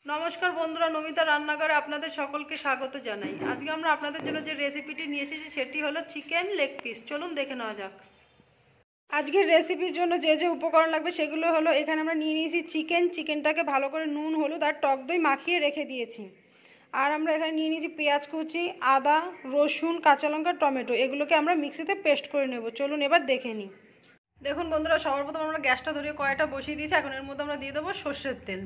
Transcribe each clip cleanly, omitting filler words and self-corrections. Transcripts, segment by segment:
নমস্কার বন্ধুরা, নমিতা রান্নাঘরে আপনাদের সকলকে স্বাগত জানাই। আজকে আমরা আপনাদের জন্য যে রেসিপিটি নিয়ে এসেছি সেটি হলো চিকেন লেগ পিস। চলুন দেখে নেওয়া যাক। আজকের রেসিপির জন্য যে যে উপকরণ লাগবে সেগুলো হলো, এখানে আমরা নিয়ে নিয়েছি চিকেনটাকে ভালো করে নুন হলুদ আর টক দই মাখিয়ে রেখে দিয়েছি। আর আমরা এখানে নিয়ে নিয়েছি পেঁয়াজ কুচি, আদা, রসুন, কাঁচা লঙ্কা, টমেটো। এগুলোকে আমরা মিক্সিতে পেস্ট করে নেব। চলুন এবার দেখে নিই। দেখুন বন্ধুরা, সবার প্রথম আমরা গ্যাসটা ধরিয়ে কড়াইটা বসিয়ে দিয়েছি। এখন এর মধ্যে আমরা দিয়ে দেবো সর্ষের তেল।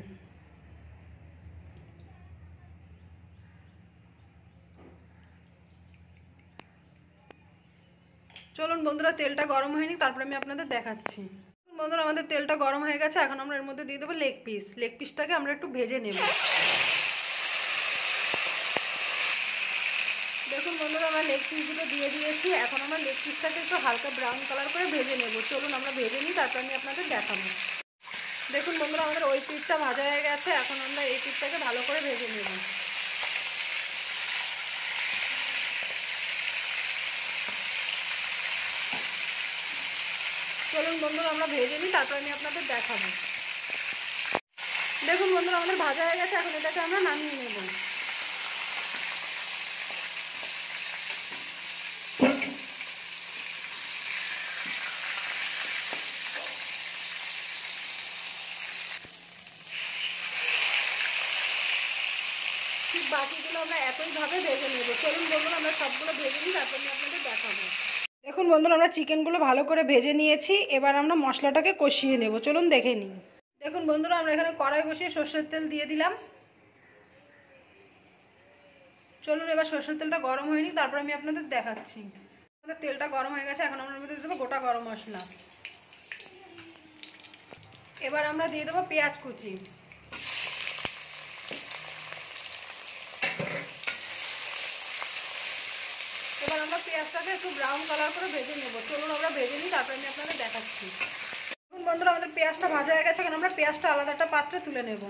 চলুন বন্ধুরা, তেলটা গরম হয়নি, তারপরে আমি আপনাদের দেখাচ্ছি। বন্ধুরা, আমাদের তেলটা গরম হয়ে গেছে। এখন আমরা এর মধ্যে দিয়ে দেবো লেগ পিসটাকে আমরা একটু ভেজে নেব। দেখুন বন্ধুরা, আমরা লেগ পিসগুলো দিয়ে দিয়েছি। এখন আমরা লেগ পিসটাকে একটু হালকা ব্রাউন কালার করে ভেজে নেব। চলুন আমরা ভেজে নিই, তারপর আমি আপনাদের দেখাবো। দেখুন বন্ধুরা, আমাদের ওই পিসটা ভাজা হয়ে গেছে। এখন আমরা এই পিসটাকে ভালো করে ভেজে নেব। চলুন বন্ধুরা, আমরা ভেজে নিই, তারপর আমি আপনাদের দেখাবো। দেখুন বন্ধুরা, আমাদের ভাজা হয়ে গেছে। এখন এটাকে আমরা নামিয়ে নেব। ঠিক বাকিগুলো আমরা একইভাবে ভেজে নেব। চলুন বন্ধুরা, আমরা সবগুলো ভেজে নিই, তারপর আমি আপনাদের দেখাবো। দেখুন বন্ধুরা, আমরা চিকেনগুলো ভালো করে ভেজে নিয়েছি। এবার আমরা মশলাটাকে কষিয়ে নেব। চলুন দেখে নিই। দেখুন বন্ধুরা, আমরা এখানে কড়াই বসিয়ে সর্ষের তেল দিয়ে দিলাম। চলুন, এবার সর্ষের তেলটা গরম হয়নি, তারপর আমি আপনাদের দেখাচ্ছি। আমাদের তেলটা গরম হয়ে গেছে। এখন আমরা মধ্যে দেবো গোটা গরম মশলা। এবার আমরা দিয়ে দেবো পেঁয়াজ কুচি। এবার আমরা পেঁয়াজটাকে একটু ব্রাউন কালার করে ভেজে নেব। চলুন আমরা ভেজে নিই, তারপর আমি আপনাদের দেখাচ্ছি। দেখুন বন্ধুরা, আমাদের পেঁয়াজটা ভাজা হয়ে গেছে। এখন আমরা পেঁয়াজটা আলাদা একটা পাত্রে তুলে নেব।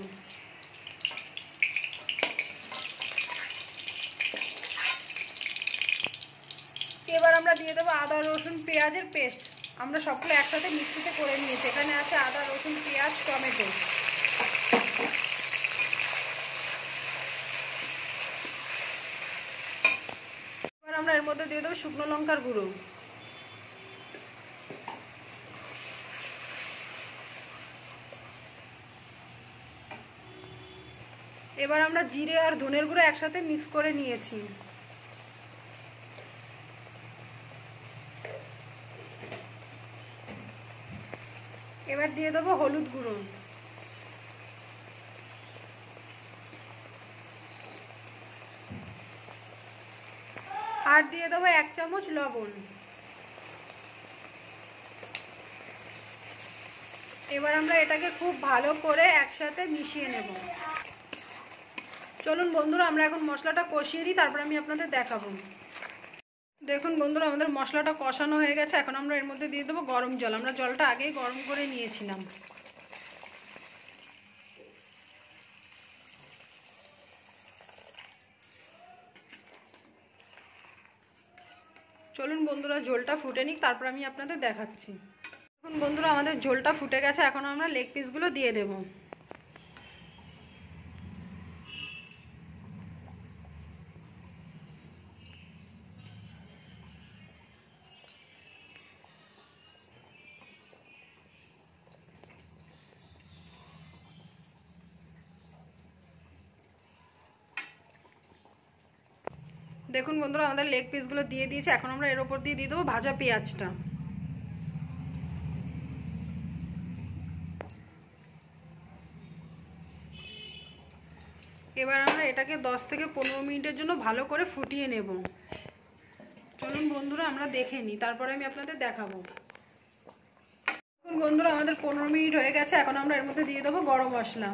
এবার আমরা দিয়ে দেবো আদা রসুন পেঁয়াজের পেস্ট। আমরা সবগুলো একসাথে মিক্সিতে করে নিয়েছি। এখানে আছে আদা রসুন পেঁয়াজ টমেটো। এবার আমরা এর মধ্যে দিয়ে দেবো শুকনো লঙ্কার গুঁড়ো। এবার আমরা জিরে আর ধনের গুঁড়ো একসাথে মিক্স করে নিয়েছি। এবার দিয়ে দেবো হলুদ গুঁড়ো। আর দিয়ে দেবো 1 চামচ লবণ। এবার আমরা এটাকে খুব ভালো করে একসাথে মিশিয়ে নেব। চলুন বন্ধুরা, আমরা এখন মশলাটা কষিয়ে দিই, তারপর আমি আপনাদের দেখাবো। দেখুন বন্ধুরা, আমাদের মশলাটা কষানো হয়ে গেছে। এখন আমরা এর মধ্যে দিয়ে দেবো গরম জল। আমরা জলটা আগেই গরম করে নিয়েছিলাম। চলুন বন্ধুরা, ঝোলটা ফুটে নিক, তারপর আমি আপনাদের দেখাচ্ছি। দেখুন বন্ধুরা, আমাদের ঝোলটা ফুটে গেছে। এখন আমরা লেগ পিসগুলো দিয়ে দেব। দেখুন বন্ধুরা, আমাদের লেগ পিসগুলো দিয়ে দিয়েছে। এখন আমরা এর ওপর দিয়ে দেবো ভাজা পেঁয়াজটা। এবার আমরা এটাকে 10 থেকে 15 মিনিটের জন্য ভালো করে ফুটিয়ে নেব। চলুন বন্ধুরা, আমরা দেখে নিই, তারপরে আমি আপনাদের দেখাবো। দেখুন বন্ধুরা, আমাদের 15 মিনিট হয়ে গেছে। এখন আমরা এর মধ্যে দিয়ে দেবো গরম মশলা।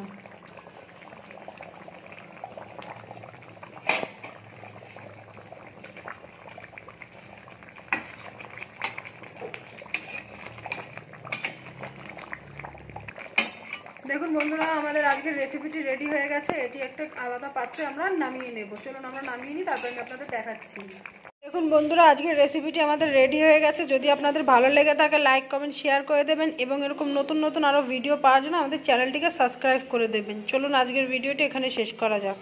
দেখুন বন্ধুরা, আমাদের আজকের রেসিপিটি রেডি হয়ে গেছে। এটি একটা আলাদা পাত্রে আমরা নামিয়ে নেব। চলুন আমরা নামিয়ে নিই, তারপর আমি আপনাদের দেখাচ্ছি। দেখুন বন্ধুরা, আজকের রেসিপিটি আমাদের রেডি হয়ে গেছে। যদি আপনাদের ভালো লেগে থাকে লাইক কমেন্ট শেয়ার করে দেবেন এবং এরকম নতুন নতুন আরও ভিডিও পাওয়ার জন্য আমাদের চ্যানেলটিকে সাবস্ক্রাইব করে দেবেন। চলুন আজকের ভিডিওটি এখানে শেষ করা যাক।